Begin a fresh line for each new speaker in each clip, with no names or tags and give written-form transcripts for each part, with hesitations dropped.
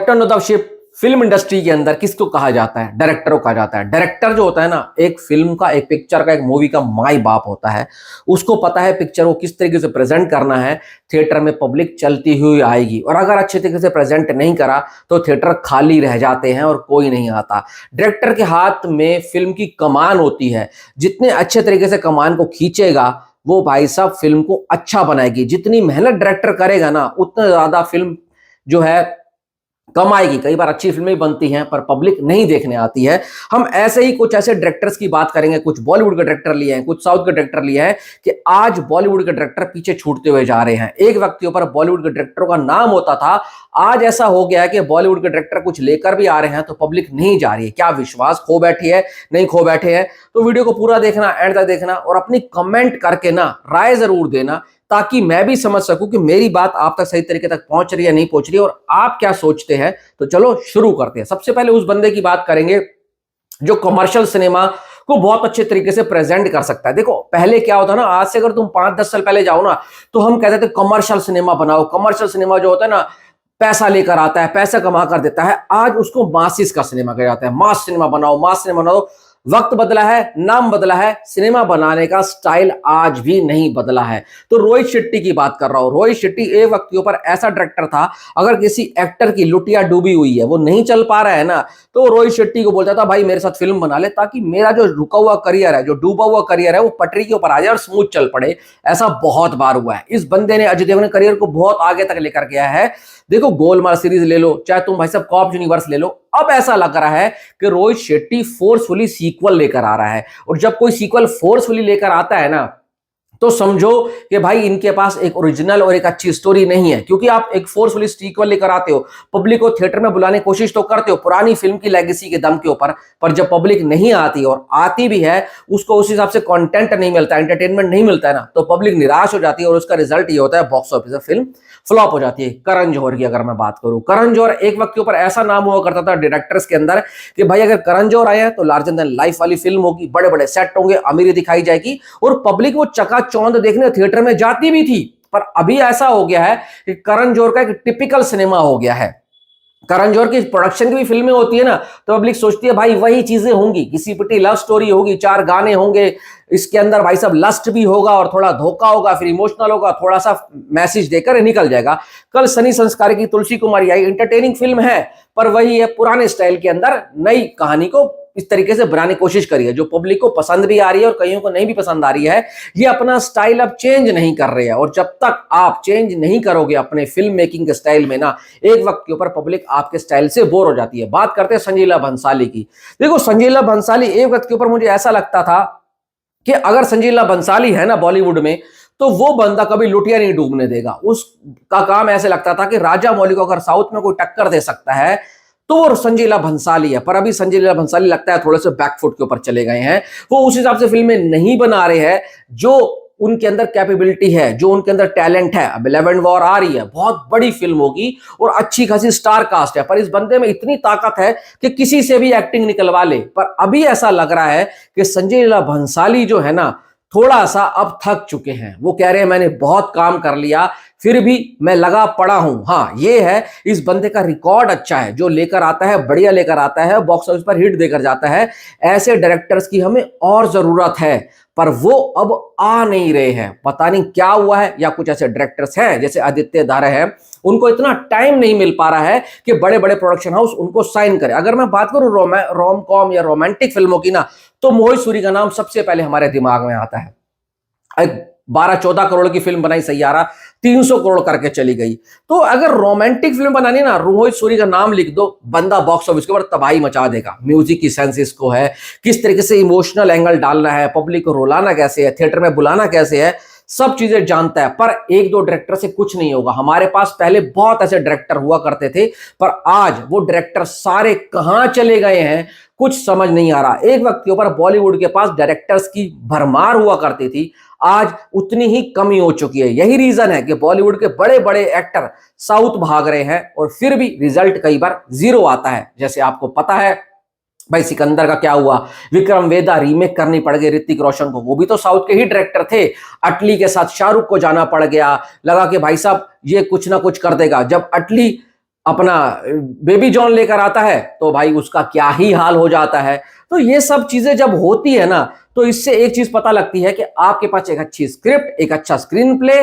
Captain of the ship film industry के अंदर किसको कहा जाता है? डायरेक्टर को कहा जाता है। डायरेक्टर जो होता है ना, एक फिल्म का, एक पिक्चर का, एक मूवी का माई बाप होता है। उसको पता है पिक्चर को किस तरीके से प्रेजेंट करना है, थिएटर में पब्लिक चलती हुई आएगी, और अगर अच्छे तरीके से प्रेजेंट नहीं करा तो थिएटर खाली रह जाते हैं और कोई नहीं आता। डायरेक्टर के हाथ में फिल्म की कमान होती है, जितने अच्छे तरीके से कमान को खींचेगा वो भाई साहब फिल्म को अच्छा बनाएगी। जितनी मेहनत डायरेक्टर करेगा ना, उतना ज्यादा फिल्म जो है कमाएगी। कई बार अच्छी फिल्में बनती हैं पर पब्लिक नहीं देखने आती है। हम ऐसे ही कुछ ऐसे डायरेक्टर्स की बात करेंगे, कुछ बॉलीवुड के डायरेक्टर लिए हैं, कुछ साउथ के डायरेक्टर लिए हैं कि आज बॉलीवुड के डायरेक्टर पीछे छूटते हुए जा रहे हैं। एक वक्त के ऊपर बॉलीवुड के डायरेक्टरों का नाम होता था, आज ऐसा हो गया है कि बॉलीवुड के डायरेक्टर कुछ लेकर भी आ रहे हैं तो पब्लिक नहीं जा रही है। क्या विश्वास खो बैठी है? नहीं खो बैठे हैं। तो वीडियो को पूरा देखना, एंड तक देखना, और अपनी कमेंट करके ना राय जरूर देना, ताकि मैं भी समझ सकूं कि मेरी बात आप तक सही तरीके तक पहुंच रही है नहीं पहुंच रही है, और आप क्या सोचते हैं। तो चलो शुरू करते हैं। सबसे पहले उस बंदे की बात करेंगे जो कमर्शियल सिनेमा को बहुत अच्छे तरीके से प्रेजेंट कर सकता है। देखो पहले क्या होता है ना, आज से अगर तुम 5-10 साल पहले जाओ ना, तो हम कहते थे कमर्शियल सिनेमा बनाओ। कमर्शियल सिनेमा जो होता है ना, पैसा लेकर आता है, पैसा कमा कर देता है। आज उसको मासिस का सिनेमा कहा जाता है। मास सिनेमा बनाओ, मास सिनेमा बनाओ। वक्त बदला है, नाम बदला है, सिनेमा बनाने का स्टाइल आज भी नहीं बदला है। तो रोहित शेट्टी की बात कर रहा हूं। रोहित शेट्टी एक वक्त के ऊपर ऐसा डायरेक्टर था, अगर किसी एक्टर की लुटिया डूबी हुई है, वो नहीं चल पा रहा है ना, तो रोहित शेट्टी को बोलता था भाई मेरे साथ फिल्म बना ले, ताकि मेरा जो रुका हुआ करियर है, जो डूबा हुआ करियर है, वो पटरी के ऊपर आ जाए और स्मूथ चल पड़े। ऐसा बहुत बार हुआ है। इस बंदे ने, अजय देवगन, करियर को बहुत आगे तक लेकर गया है। देखो गोलमाल सीरीज ले लो, चाहे तुम भाई साहब कॉप यूनिवर्स ले लो, अब ऐसा लग रहा है कि रोहित शेट्टी फोर्सफुली सीक्वल लेकर आ रहा है। और जब कोई सीक्वल फोर्सफुली लेकर आता है ना, तो समझो कि भाई इनके पास एक ओरिजिनल और एक अच्छी स्टोरी नहीं है। क्योंकि आप एक फोर्सफुली सीक्वल लेकर आते हो, पब्लिक को थिएटर में बुलाने की कोशिश तो करते हो पुरानी फिल्म की लेगेसी के दम के ऊपर, पर जब पब्लिक नहीं आती और आती भी है, उसको उस हिसाब से कंटेंट नहीं मिलता, एंटरटेनमेंट नहीं मिलता है ना, तो पब्लिक निराश हो जाती है। और उसका रिजल्ट ये होता है बॉक्स ऑफिस फिल्म फ्लॉप हो जाती है। करण जौहर की अगर मैं बात करूं, करण जौहर एक वक्त के ऊपर ऐसा नाम हुआ करता था डायरेक्टर्स के अंदर कि भाई अगर करण जौहर आए हैं तो लार्जर देन लाइफ वाली फिल्म होगी, बड़े बड़े सेट होंगे, अमीरी दिखाई जाएगी, और पब्लिक वो चकाचौंध देखने थिएटर में जाती भी थी। पर अभी ऐसा हो गया है कि करण जौहर का एक टिपिकल सिनेमा हो गया है। करण जौहर की प्रोडक्शन की भी फिल्में होती है ना, तो पब्लिक सोचती है भाई वही चीजें होंगी, किसी पिटी लव स्टोरी होगी, 4 गाने होंगे, इसके अंदर भाई साहब लस्ट भी होगा और थोड़ा धोखा होगा, फिर इमोशनल होगा, थोड़ा सा मैसेज देकर निकल जाएगा। कल सनी संस्कार की तुलसी कुमारी आई, इंटरटेनिंग फिल्म है, पर वही है पुराने स्टाइल के अंदर नई कहानी को इस तरीके से बनाने की कोशिश करी है, जो पब्लिक को पसंद भी आ रही है और कईयों को नहीं भी पसंद आ रही है। ये अपना स्टाइल अब चेंज नहीं कर रहे हैं, और जब तक आप चेंज नहीं करोगे अपने फिल्म मेकिंग के स्टाइल में ना, एक वक्त के ऊपर पब्लिक आपके स्टाइल से बोर हो जाती है। बात करते हैं संजय लीला भंसाली की। देखो संजय लीला भंसाली, एक वक्त के ऊपर मुझे ऐसा लगता था कि अगर संजय लीला भंसाली है ना बॉलीवुड में, तो वो बंदा कभी लुटिया नहीं डूबने देगा। उसका काम ऐसे लगता था कि राजा मौली को अगर साउथ में कोई टक्कर दे सकता है तो वो संजय लीला भंसाली है। पर अभी संजय लीला भंसाली लगता है थोड़े से बैकफुट के ऊपर चले गए हैं। वो उस हिसाब से फिल्में नहीं बना रहे हैं जो उनके अंदर कैपेबिलिटी है, जो उनके अंदर टैलेंट है। अब 11 वॉर आ रही है, बहुत बड़ी फिल्म होगी और अच्छी खासी स्टार कास्ट है, पर इस बंदे में इतनी ताकत है कि किसी से भी एक्टिंग निकलवा ले। पर अभी ऐसा लग रहा है कि संजय लीला भंसाली जो है ना, थोड़ा सा अब थक चुके हैं। वो कह रहे हैं मैंने बहुत काम कर लिया, फिर भी मैं लगा पड़ा हूं। हाँ ये है, इस बंदे का रिकॉर्ड अच्छा है, जो लेकर आता है बढ़िया लेकर आता है, बॉक्स ऑफिस पर हिट देकर जाता है। ऐसे डायरेक्टर्स की हमें और जरूरत है, पर वो अब आ नहीं रहे हैं। पता नहीं क्या हुआ है, या कुछ ऐसे डायरेक्टर्स हैं जैसे आदित्य धारे हैं, उनको इतना टाइम नहीं मिल पा रहा है कि बड़े बड़े प्रोडक्शन हाउस उनको साइन करे। अगर मैं बात करूं रोम कॉम या रोमांटिक फिल्मों की ना, तो मोहित सूरी का नाम सबसे पहले हमारे दिमाग में आता है। 12-14 करोड़ की फिल्म बनाई सैयारा, 300 करोड़ करके चली गई। तो अगर रोमांटिक फिल्म बनानी ना, रोहित सूरी का नाम लिख दो, बंदा बॉक्स ऑफिस के ऊपर तबाही मचा देगा। म्यूजिक की सेंस इसको है, किस तरीके से इमोशनल एंगल डालना है, पब्लिक को रुलाना कैसे है, थिएटर में बुलाना कैसे है, सब चीजें जानता है। पर 1-2 डायरेक्टर से कुछ नहीं होगा। हमारे पास पहले बहुत ऐसे डायरेक्टर हुआ करते थे, पर आज वो डायरेक्टर सारे कहां चले गए हैं कुछ समझ नहीं आ रहा। एक वक्त के ऊपर बॉलीवुड के पास डायरेक्टर्स की भरमार हुआ करती थी, आज उतनी ही कमी हो चुकी है। यही रीजन है कि बॉलीवुड के बड़े बड़े एक्टर साउथ भाग रहे हैं, और फिर भी रिजल्ट कई बार 0 आता है। जैसे आपको पता है भाई सिकंदर का क्या हुआ, विक्रम वेदा रीमेक करनी पड़ गई ऋतिक रोशन को, वो भी तो साउथ के ही डायरेक्टर थे। अटली के साथ शाहरुख को जाना पड़ गया, लगा कि भाई साहब ये कुछ ना कुछ कर देगा। जब अटली अपना बेबी जॉन लेकर आता है तो भाई उसका क्या ही हाल हो जाता है। तो ये सब चीजें जब होती है ना, तो इससे एक चीज पता लगती है कि आपके पास एक अच्छी स्क्रिप्ट, एक अच्छा स्क्रीन प्ले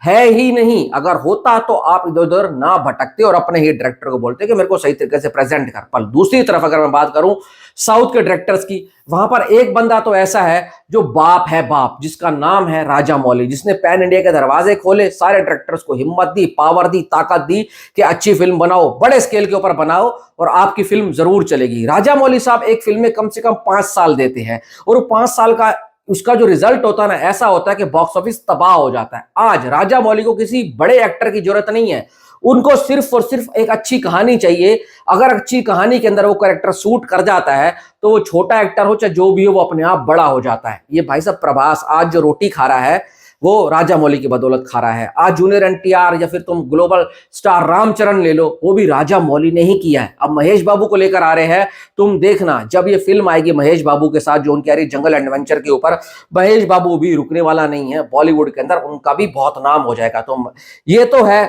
है ही नहीं। अगर होता तो आप इधर उधर ना भटकते और अपने ही डायरेक्टर को बोलते कि मेरे को सही तरीके से प्रेजेंट कर। पर दूसरी तरफ अगर मैं बात करूं साउथ के डायरेक्टर्स की, वहां पर एक बंदा तो ऐसा है जो बाप है बाप, जिसका नाम है राजा मौली, जिसने पैन इंडिया के दरवाजे खोले, सारे डायरेक्टर्स को हिम्मत दी, पावर दी, ताकत दी कि अच्छी फिल्म बनाओ, बड़े स्केल के ऊपर बनाओ और आपकी फिल्म जरूर चलेगी। राजा मौली साहब एक फिल्म में कम से कम 5 साल देते हैं और 5 साल का उसका जो रिजल्ट होता है ना, ऐसा होता है कि बॉक्स ऑफिस तबाह हो जाता है। आज राजा मौली को किसी बड़े एक्टर की जरूरत नहीं है, उनको सिर्फ और सिर्फ एक अच्छी कहानी चाहिए। अगर अच्छी कहानी के अंदर वो कैरेक्टर सूट कर जाता है तो वो छोटा एक्टर हो चाहे जो भी हो, वो अपने आप बड़ा हो जाता है। ये भाई साहब प्रभास आज जो रोटी खा रहा है वो राजा मौली की बदौलत खा रहा है। आज जूनियर एनटीआर या फिर तुम ग्लोबल स्टार रामचरण ले लो, वो भी राजा मौली ने ही किया है। अब महेश बाबू को लेकर आ रहे हैं, तुम देखना जब ये फिल्म आएगी महेश बाबू के साथ जो उनकी आ रही जंगल एडवेंचर के ऊपर, महेश बाबू भी रुकने वाला नहीं है बॉलीवुड के अंदर, उनका भी बहुत नाम हो जाएगा। तो ये तो है,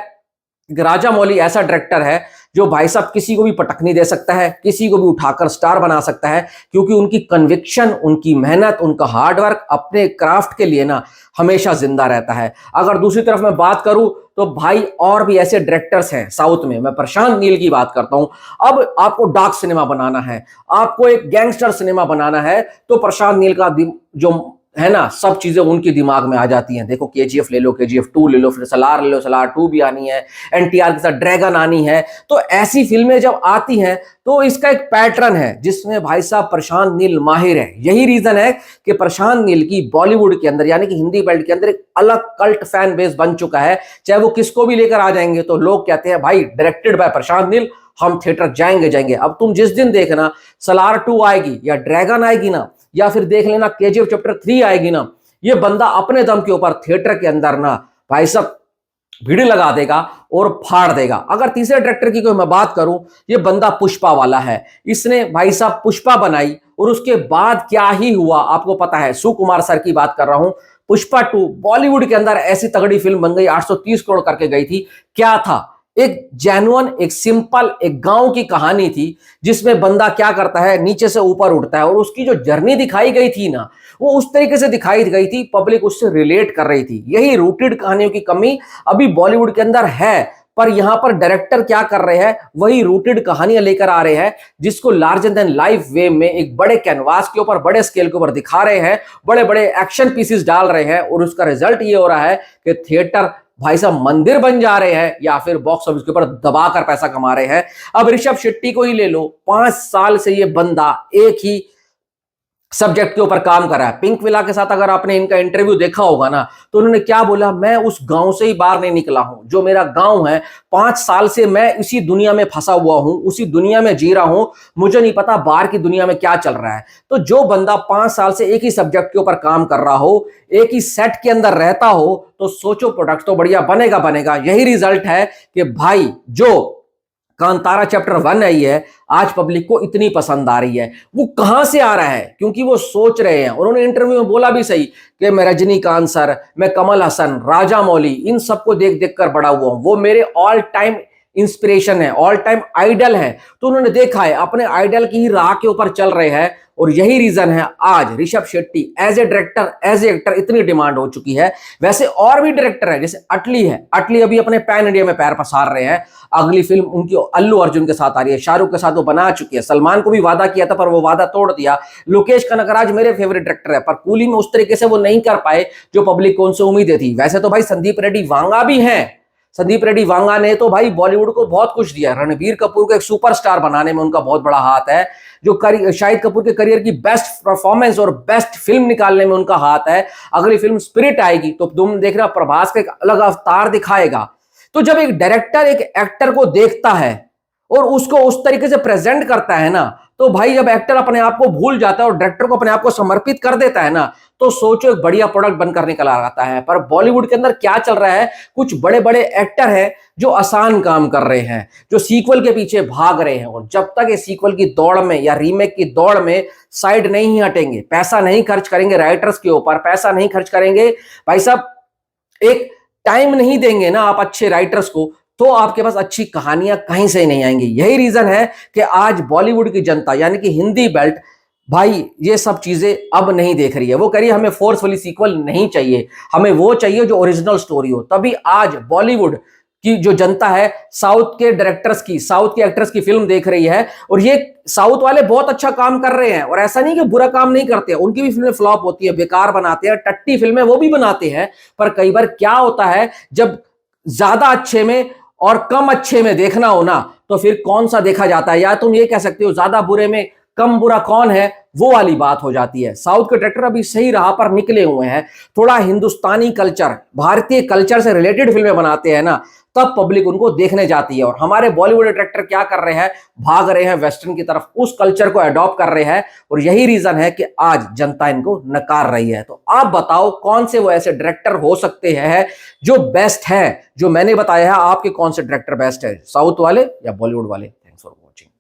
राजा मौली ऐसा डायरेक्टर है जो भाई साहब किसी को भी पटकनी दे सकता है, किसी को भी उठाकर स्टार बना सकता है, क्योंकि उनकी कन्विक्शन, उनकी मेहनत, उनका हार्डवर्क अपने क्राफ्ट के लिए ना हमेशा जिंदा रहता है। अगर दूसरी तरफ मैं बात करूं तो भाई और भी ऐसे डायरेक्टर्स हैं साउथ में, मैं प्रशांत नील की बात करता हूं। अब आपको डार्क सिनेमा बनाना है, आपको एक गैंगस्टर सिनेमा बनाना है, तो प्रशांत नील का जो है ना, सब चीजें उनके दिमाग में आ जाती हैं। देखो केजीएफ ले लो, केजीएफ 2 ले लो, फिर सलार ले लो, सलार 2 भी आनी है, एनटीआर के साथ ड्रैगन आनी है। तो ऐसी फिल्में जब आती हैं तो इसका एक पैटर्न है जिसमें भाई साहब प्रशांत नील माहिर है। यही रीजन है कि प्रशांत नील की बॉलीवुड के अंदर यानी कि हिंदी बेल्ट के अंदर एक अलग कल्ट फैन बेस बन चुका है। चाहे वो किसको भी लेकर आ जाएंगे तो लोग कहते हैं भाई डायरेक्टेड बाय प्रशांत नील, हम थिएटर जाएंगे जाएंगे। अब तुम जिस दिन देखना सलार 2 आएगी या ड्रैगन आएगी ना, या फिर देख लेना केजीएफ चैप्टर 3 आएगी ना, ये बंदा अपने दम के ऊपर थिएटर के अंदर ना भाई साहब भीड़ लगा देगा और फाड़ देगा। अगर तीसरे डायरेक्टर की कोई मैं बात करूं, ये बंदा पुष्पा वाला है। इसने भाई साहब पुष्पा बनाई और उसके बाद क्या ही हुआ आपको पता है। सुकुमार सर की बात कर रहा हूं। पुष्पा 2 बॉलीवुड के अंदर ऐसी तगड़ी फिल्म बन गई, 830 करोड़ करके गई थी। क्या था, एक जेन्युइन, एक सिंपल, एक गांव की कहानी थी जिसमें बंदा क्या करता है, नीचे से ऊपर उठता है और उसकी जो जर्नी दिखाई गई थी ना, वो उस तरीके से दिखाई गई थी, पब्लिक उससे रिलेट कर रही थी। यही रूटेड कहानियों की कमी अभी बॉलीवुड के अंदर है, पर यहां पर डायरेक्टर क्या कर रहे हैं, वही रूटेड कहानियां लेकर आ रहे हैं जिसको लार्जर देन लाइफ वे में एक बड़े कैनवास के ऊपर, बड़े स्केल के ऊपर दिखा रहे हैं, बड़े बड़े एक्शन पीसेस डाल रहे हैं और उसका रिजल्ट ये हो रहा है कि थिएटर भाई साहब मंदिर बन जा रहे हैं या फिर बॉक्स ऑफिस के ऊपर दबाकर पैसा कमा रहे हैं। अब ऋषभ शेट्टी को ही ले लो, 5 साल से ये बंदा एक ही सब्जेक्ट के ऊपर काम कर रहा है। पिंक विला के साथ अगर आपने इनका इंटरव्यू देखा होगा ना, तो उन्होंने क्या बोला, मैं उस गांव से ही बाहर नहीं निकला हूं, जो मेरा गांव है 5 साल से मैं इसी दुनिया में फंसा हुआ हूं, उसी दुनिया में जी रहा हूं, मुझे नहीं पता बाहर की दुनिया में क्या चल रहा है। तो जो बंदा 5 साल से एक ही सब्जेक्ट के ऊपर काम कर रहा हो, एक ही सेट के अंदर रहता हो, तो सोचो प्रोडक्ट तो बढ़िया बनेगा बनेगा। यही रिजल्ट है कि भाई जो कांतारा चैप्टर 1 आई है, आज पब्लिक को इतनी पसंद आ रही है। वो कहां से आ रहा है, क्योंकि वो सोच रहे हैं। उन्होंने इंटरव्यू में बोला भी सही कि मैं रजनीकांत सर, मैं कमल हसन, राजा मौली, इन सबको देख देख कर बड़ा हुआ हूं, वो मेरे ऑल टाइम इंस्पिरेशन है, ऑल टाइम आइडल है। तो उन्होंने देखा है अपने आइडल की ही राह के ऊपर चल रहे हैं और यही रीजन है आज Rishab Shetty as a director, as a actor इतनी डिमांड हो चुकी है। वैसे और भी डायरेक्टर है, जैसे अटली है, अटली अभी अपने पैन इंडिया में पैर पसार रहे हैं। अगली फिल्म उनकी अल्लू अर्जुन के साथ आ रही है, शाहरुख के साथ वो बना चुकी है, सलमान को भी वादा किया था पर वो वादा तोड़ दिया। लोकेश कनगराज मेरे फेवरेट डायरेक्टर है, पर कूली में उस तरीके से वो नहीं कर पाए जो पब्लिक को उनसे उम्मीदें थी। वैसे तो भाई संदीप रेड्डी वांगा भी हैं, संदीप रेड्डी वांगा ने तो भाई बॉलीवुड को बहुत कुछ दिया। रणबीर कपूर को एक सुपरस्टार बनाने में उनका बहुत बड़ा हाथ है, जो शाहिद कपूर के करियर की बेस्ट परफॉर्मेंस और बेस्ट फिल्म निकालने में उनका हाथ है। अगली फिल्म स्पिरिट आएगी तो तुम देख रहे हो प्रभास का एक अलग अवतार दिखाएगा। तो जब एक डायरेक्टर एक एक्टर को देखता है और उसको उस तरीके से प्रेजेंट करता है ना, तो भाई जब एक्टर अपने आप को भूल जाता है और डायरेक्टर को अपने आप को समर्पित कर देता है ना, तो सोचो एक बढ़िया प्रोडक्ट बनकर निकल आता है। पर बॉलीवुड के अंदर क्या चल रहा है, कुछ बड़े बड़े एक्टर हैं जो आसान काम कर रहे हैं, जो सीक्वल के पीछे भाग रहे हैं, और जब तक ये सीक्वल की दौड़ में या रीमेक की दौड़ में साइड नहीं हटेंगे, पैसा नहीं खर्च करेंगे राइटर्स के ऊपर, पैसा नहीं खर्च करेंगे भाई साहब, एक टाइम नहीं देंगे ना आप अच्छे राइटर्स को, तो आपके पास अच्छी कहानियां कहीं से नहीं आएंगी। यही रीजन है कि आज बॉलीवुड की जनता यानी कि हिंदी बेल्ट भाई ये सब चीजें अब नहीं देख रही है। वो कह रही है हमें फोर्सफुली सीक्वल नहीं चाहिए, हमें वो चाहिए जो ओरिजिनल स्टोरी हो। तभी आज बॉलीवुड की जो जनता है साउथ के डायरेक्टर्स की, साउथ के एक्टर्स की फिल्म देख रही है। और ये साउथ वाले बहुत अच्छा काम कर रहे हैं, और ऐसा नहीं कि बुरा काम नहीं करते, उनकी भी फिल्में फ्लॉप होती है, बेकार बनाते हैं, टट्टी फिल्में वो भी बनाते हैं। पर कई बार क्या होता है, जब ज्यादा अच्छे में और कम अच्छे में देखना हो ना, तो फिर कौन सा देखा जाता है, या तुम ये कह सकते हो ज्यादा बुरे में कम बुरा कौन है, वो वाली बात हो जाती है। साउथ के डायरेक्टर अभी सही राह पर निकले हुए हैं, थोड़ा हिंदुस्तानी कल्चर, भारतीय कल्चर से रिलेटेड फिल्में बनाते हैं ना, तब पब्लिक उनको देखने जाती है। और हमारे बॉलीवुड डायरेक्टर क्या कर रहे हैं, भाग रहे हैं वेस्टर्न की तरफ, उस कल्चर को अडॉप्ट कर रहे हैं, और यही रीजन है कि आज जनता इनको नकार रही है। तो आप बताओ कौन से वो ऐसे डायरेक्टर हो सकते हैं जो बेस्ट है, जो मैंने बताया है, आपके कौन से डायरेक्टर बेस्ट है, साउथ वाले या बॉलीवुड वाले? Thanks for watching.